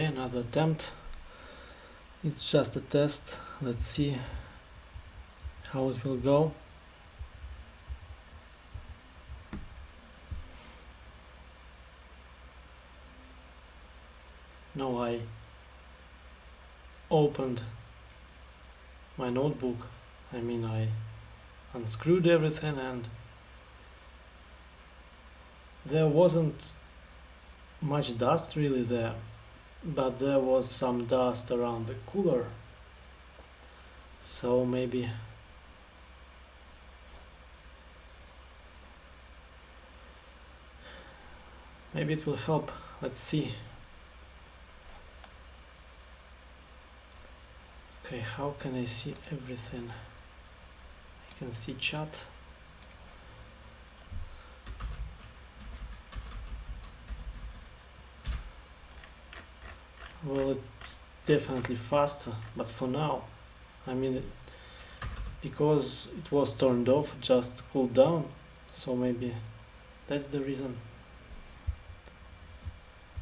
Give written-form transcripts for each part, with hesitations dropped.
Another attempt. It's just a test. Let's see how it will go. Now I opened my notebook. I unscrewed everything, and there wasn't much dust really there, but there was some dust around the cooler. So maybe it will help. Let's see. Okay, how can I see everything? I can see chat. Well, it's definitely faster, but for now, because it was turned off, just cooled down, so maybe that's the reason.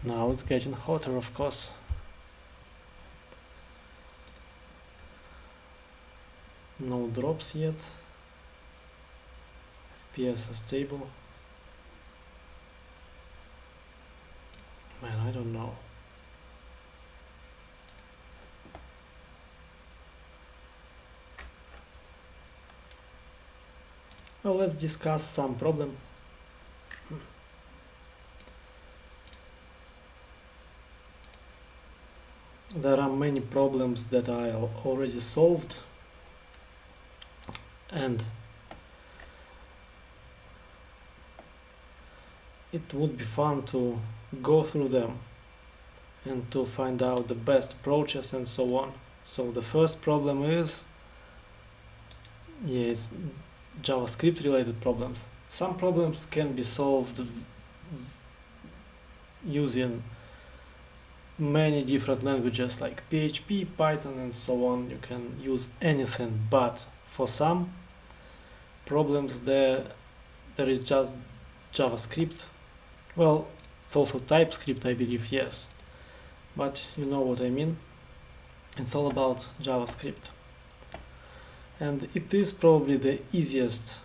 Now it's getting hotter, of course. No drops yet. FPS are stable. Man, I don't know. Well, let's discuss some problem. There are many problems that I already solved, and it would be fun to go through them and to find out the best approaches and so on. So the first problem is, it's JavaScript related problems. Some problems can be solved using many different languages like PHP, Python and so on. You can use anything, but for some problems there is just JavaScript. Well, it's also TypeScript, I believe, yes, but you know what I mean. It's all about JavaScript, and it is probably the easiest,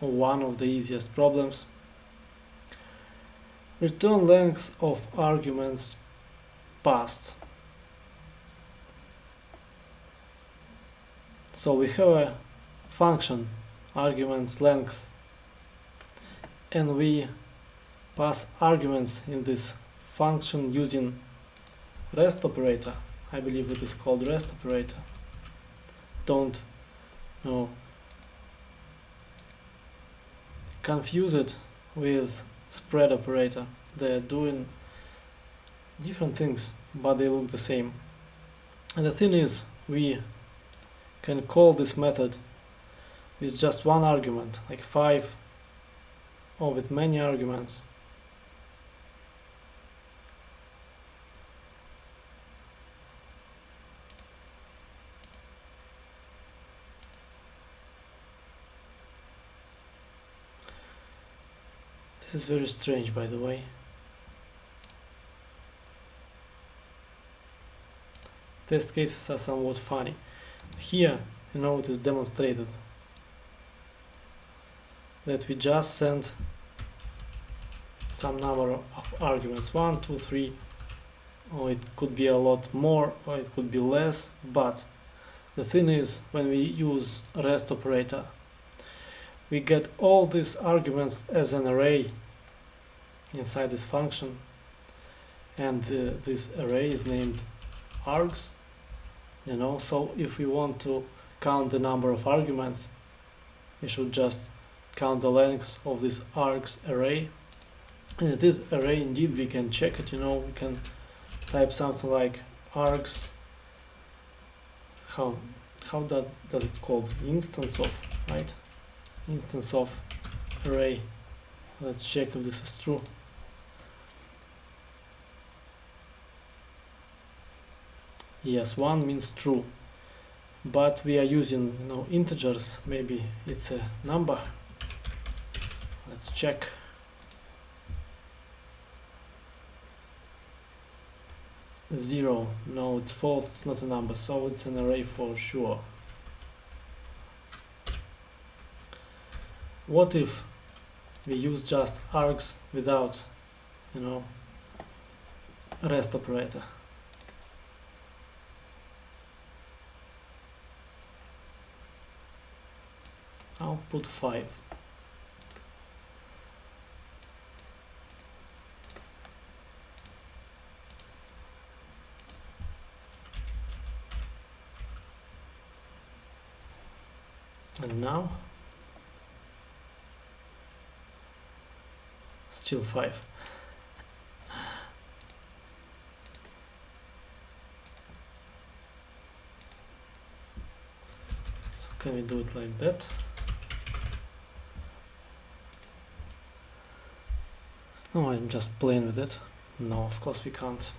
or one of the easiest problems. Return length of arguments passed. So we have a function arguments length, and we pass arguments in this function using REST operator. I believe it is called REST operator. Don't confuse it with spread operator. They're doing different things, but they look the same. And the thing is, we can call this method with just one argument, like 5, or with many arguments. This is very strange, by the way. Test cases are somewhat funny. Here, it is demonstrated that we just sent some number of arguments, 1, 2, 3, or it could be a lot more, or it could be less, but the thing is, when we use REST operator, we get all these arguments as an array inside this function, and this array is named args. So if we want to count the number of arguments, we should just count the length of this args array, and it is array indeed. We can check it. We can type something like args, how does it called, instance of, right? Instance of array. Let's check if this is true. Yes, 1 means true, but we are using integers. Maybe it's a number. Let's check. 0. No, it's false, it's not a number, so it's an array for sure. What if we use just args without, rest operator? Output 5. And now still 5. So can we do it like that? No, I'm just playing with it. No, of course we can't.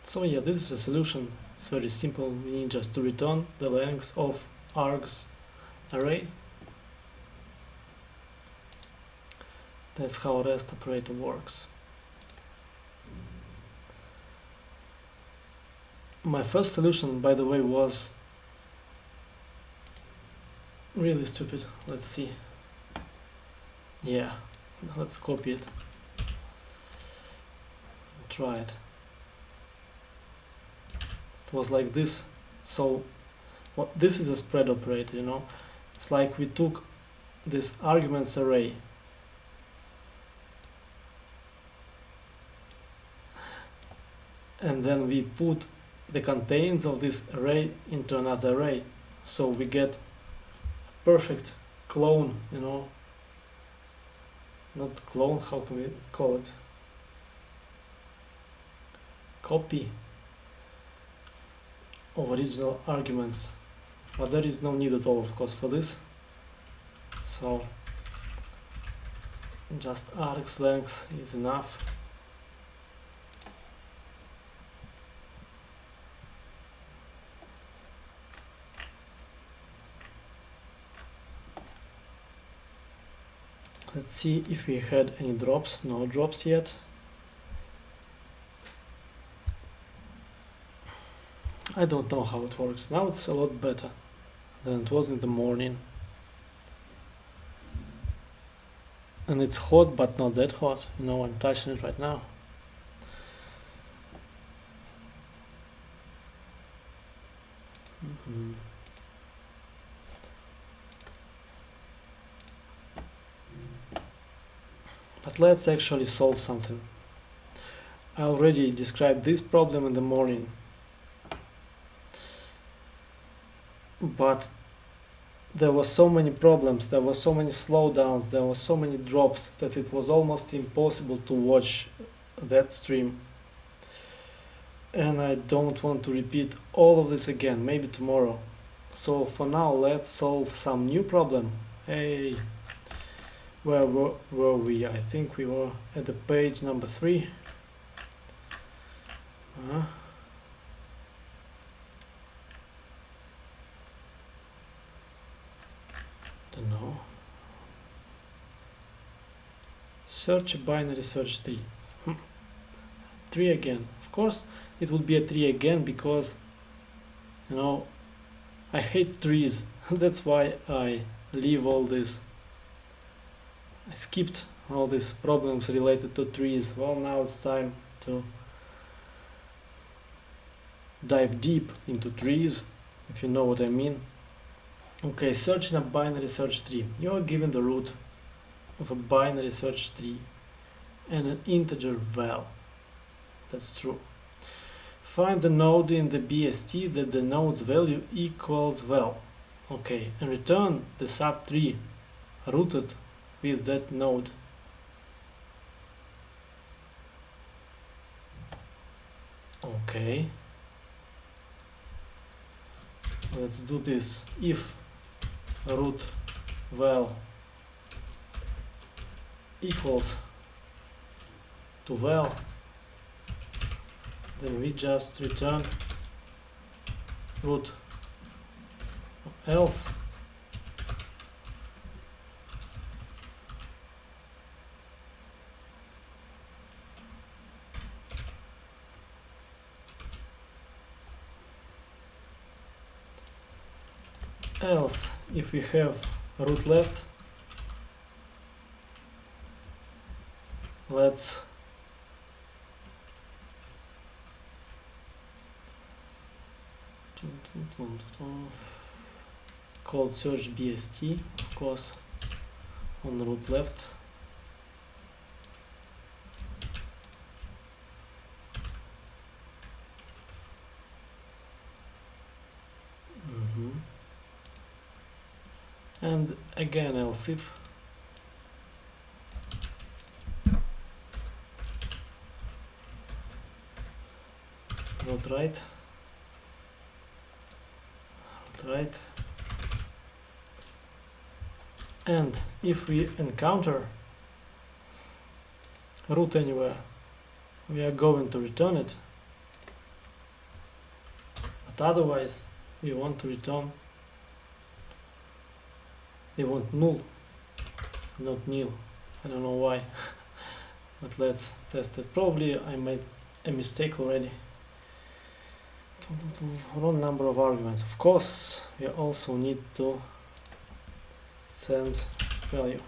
So yeah, this is a solution. It's very simple. We need just to return the length of args array. That's how REST operator works. My first solution, by the way, was really stupid. Let's see. Yeah, let's copy it. Try it. It was like this. So this is a spread operator, It's like we took this arguments array and then we put the contents of this array into another array. So we get perfect clone, not clone, how can we call it? Copy of original arguments, but there is no need at all, of course, for this. So just args length is enough. Let's see if we had any drops. No drops yet. I don't know how it works. Now it's a lot better than it was in the morning. And it's hot, but not that hot. I'm touching it right now. But let's actually solve something. I already described this problem in the morning. But there were so many problems, there were so many slowdowns, there were so many drops that it was almost impossible to watch that stream. And I don't want to repeat all of this again, maybe tomorrow. So for now, let's solve some new problem. Hey, where were we? I think we were at the page number 3. Don't know. Search a binary search tree. 3 again. Of course, it would be a 3 again because, I hate trees. That's why I leave all this. I skipped all these problems related to trees. Well, now it's time to dive deep into trees, if you know what I mean. Okay, search in a binary search tree. You are given the root of a binary search tree and an integer val. That's true. Find the node in the BST that the node's value equals val. Okay, and return the subtree rooted with that node. Okay. Let's do this. If root val equals to val, then we just return root, else else if we have root left, let's call search bst, of course, on root left. And again else if root right, and if we encounter root anywhere, we are going to return it, but otherwise we want to return, we want null, not nil. I don't know why, but let's test it. Probably I made a mistake already. Wrong number of arguments. Of course, we also need to send value.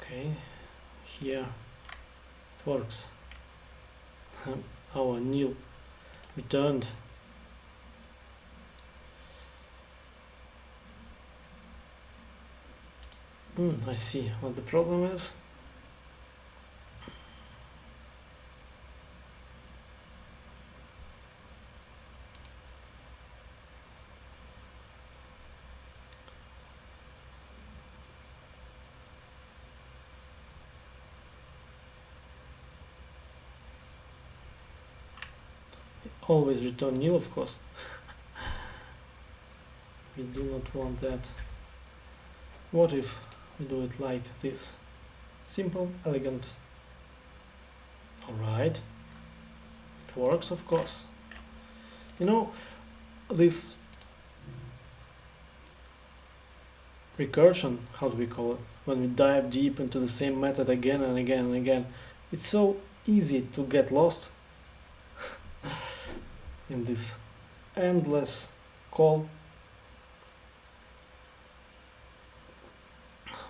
Okay, here it works. Our nil returned. I see what the problem is. Always return nil, of course. We do not want that. What if we do it like this? Simple, elegant. Alright. It works, of course. You know, this recursion, how do we call it? When we dive deep into the same method again and again and again, it's so easy to get lost in this endless call.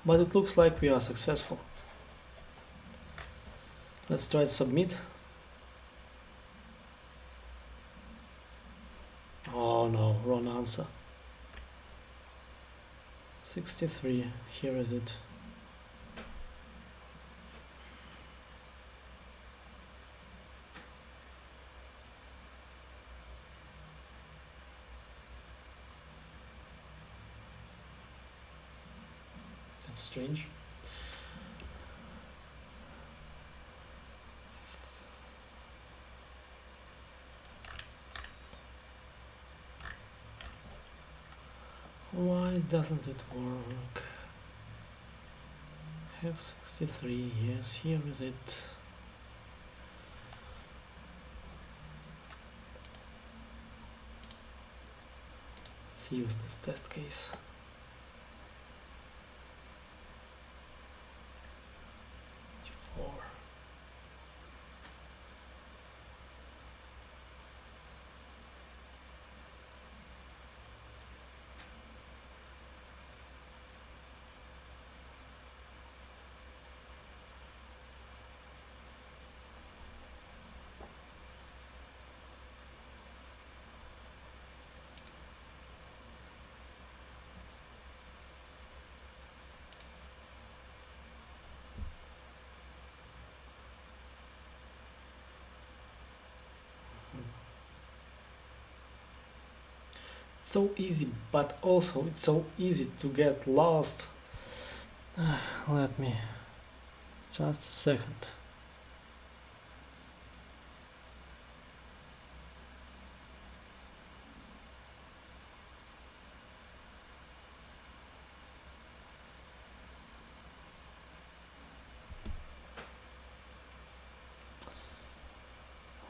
But it looks like we are successful. Let's try to submit. Oh no, wrong answer. 63, here is it. That's strange. Why doesn't it work? Have 63, yes, here is it. Let's use this test case. So easy, but also it's so easy to get lost. Let me just a second.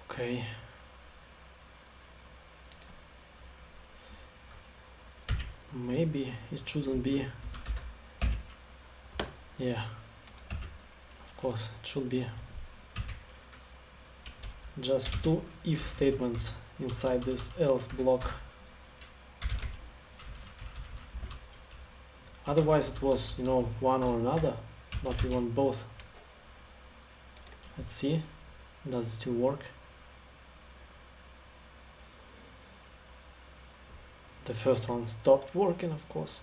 Okay. Maybe it shouldn't be. Yeah, of course, it should be just two if statements inside this else block. Otherwise it was, you know, one or another, but we want both. Let's see, does it still work? The first one stopped working, of course.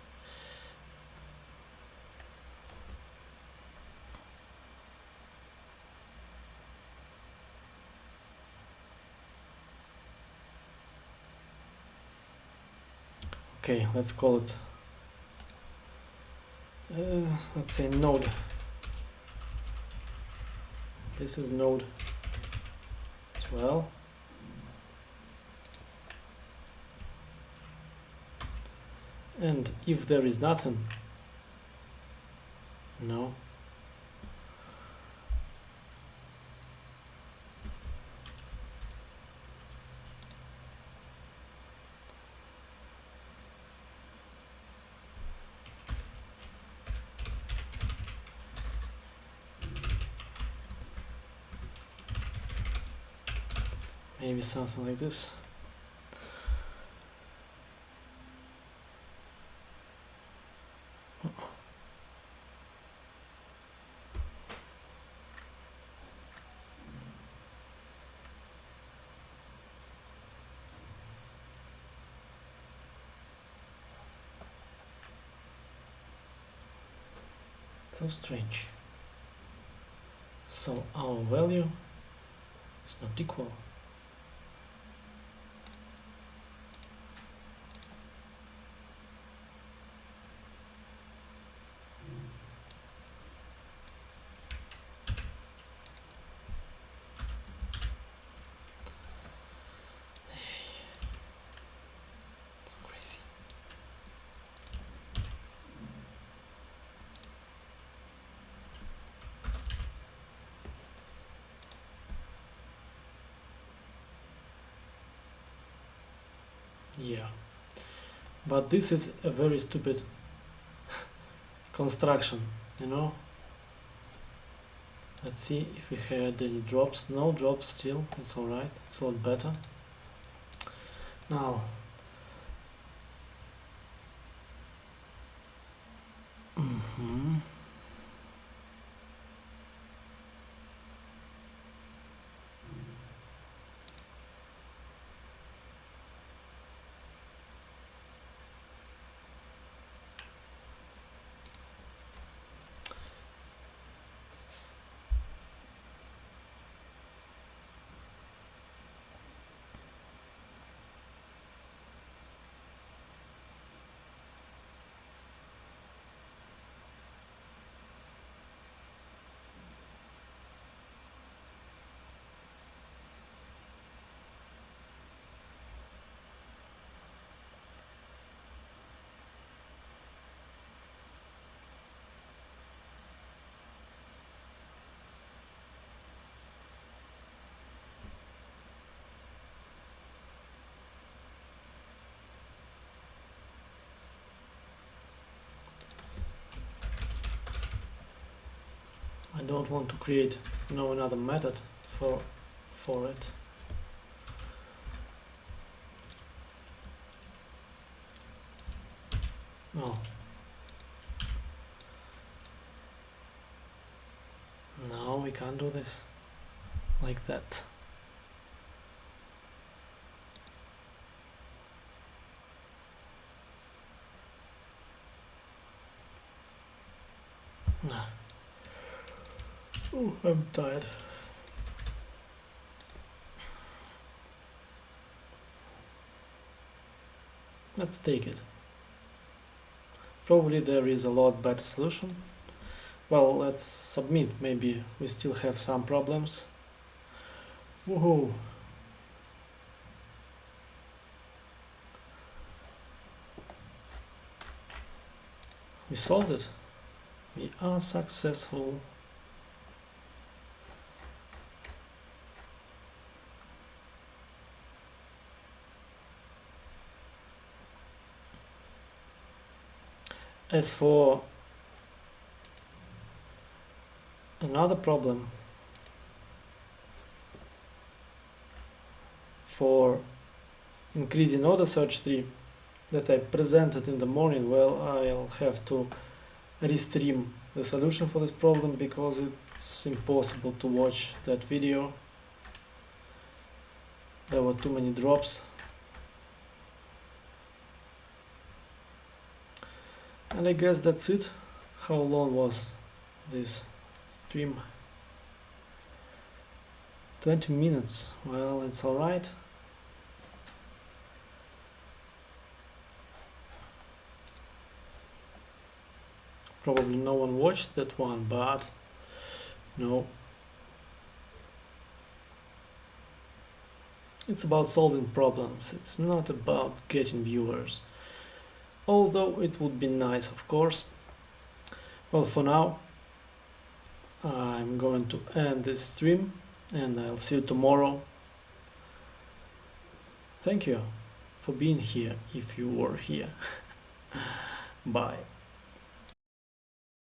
Okay, let's call it, let's say node. This is node as well. And if there is nothing, no. Maybe something like this. So strange. So our value is not equal. It's crazy. Yeah, but this is a very stupid construction, you know. Let's see if we had any drops. No drops still, it's alright, it's a lot better. Now, I don't want to create, you know, another method for it. No. No, we can't do this like that. No. Oh, I'm tired. Let's take it. Probably there is a lot better solution. Well, let's submit. Maybe we still have some problems. Woohoo! We solved it. We are successful. As for Another problem for increasing order search tree that I presented in the morning, well, I'll have to restream the solution for this problem because it's impossible to watch that video. There were too many drops. And I guess that's it. How long was this stream? 20 minutes. Well, it's alright. Probably no one watched that one, but no. It's about solving problems. It's not about getting viewers. Although it would be nice, of course. Well, for now, I'm going to end this stream and I'll see you tomorrow. Thank you for being here if you were here. Bye.